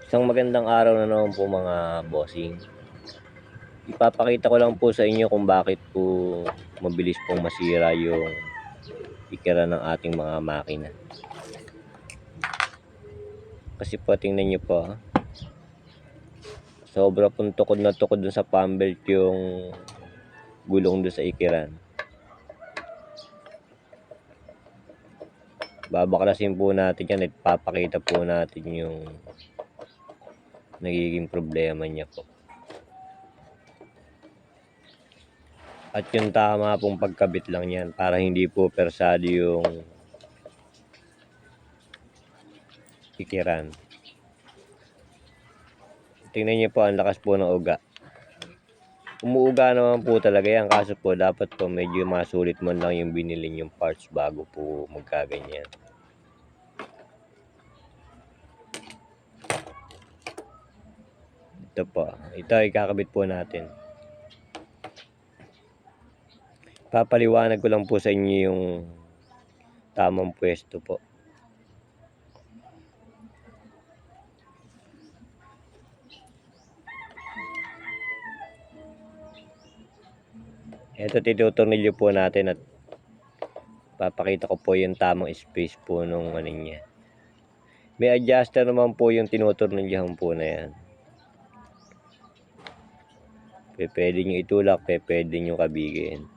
Isang magandang araw na naman po mga bossing. Ipapakita ko lang po sa inyo kung bakit po mabilis pong masira yung ikira ng ating mga makina. Kasi po tingnan nyo po, sobra pong tukod na tukod dun sa fan belt yung gulong dun sa ikiran. Babaklasin po natin yan at papakita po natin yung nagiging problema niya po. At yung tama pong pagkabit lang yan para hindi po persado yung ikiran. Tingnan niyo po, ang lakas po ng uga. Umuuga naman po talaga yan, kaso po dapat po medyo masulit mo lang yung binili yung parts bago po magkaganyan. Ito po, ito ikakabit po natin. Papaliwanag ko lang po sa inyo yung tamang pwesto po. Ito, titutornilyo po natin at papakita ko po yung tamang space po nung ano niya. May adjuster naman po yung tinutornilyahan po na yan. Pwede nyo itulak, pwede nyo kabigin.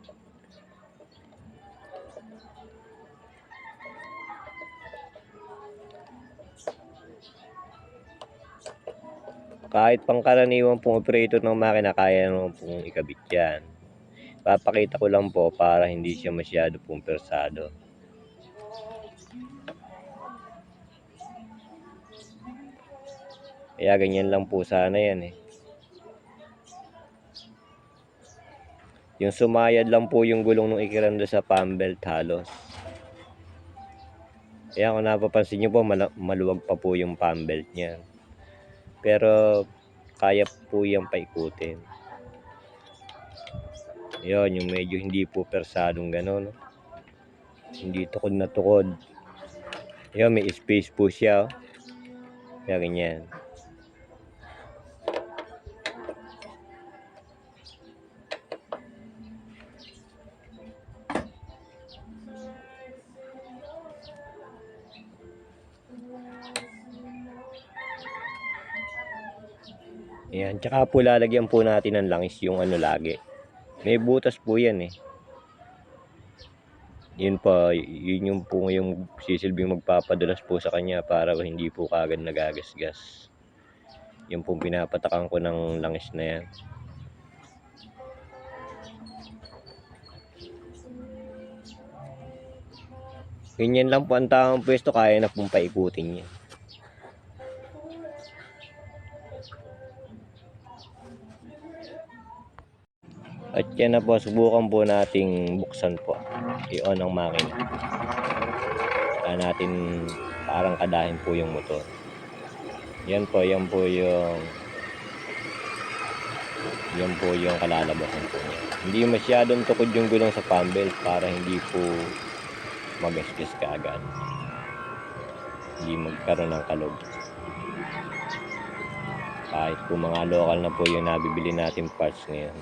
Kahit pangkaraniwan pong operator ng makina, kaya naman pong ikabit yan. Papakita ko lang po para hindi siya masyado pong persado. Kaya ganyan lang po sana yan eh. Yung sumayad lang po yung gulong ng ikiran doon sa fan belt halos. Kaya kung napapansin nyo po, maluwag pa po yung fan belt niya. Pero kaya po yung paikutin. Yun, yung medyo hindi po persadong gano'n. No? Hindi tukod na tukod. Yun, may space po siya. Oh. Kaya ganyan. Ayan, tsaka po lalagyan po natin ng langis yung ano lagi. May butas po yan eh. Yun po, yun yung po yung sisilbing magpapadulas po sa kanya para hindi po kagad nagagasgas. Yung pong pinapatakan ko ng langis na yan. Ganyan lang po ang tamang pwesto, kaya na pong paikutin yan. At yan na po, subukan po nating buksan po. I-on ang makina. Kaya natin parang kadahin po yung motor. Yan po yung kalalabasan po niya. Hindi masyadong tukod yung gulong sa fan belt para hindi po magasgas kaagad. Hindi magkaroon ng kalog. Kahit po mga local na po yung nabibili natin parts ngayon.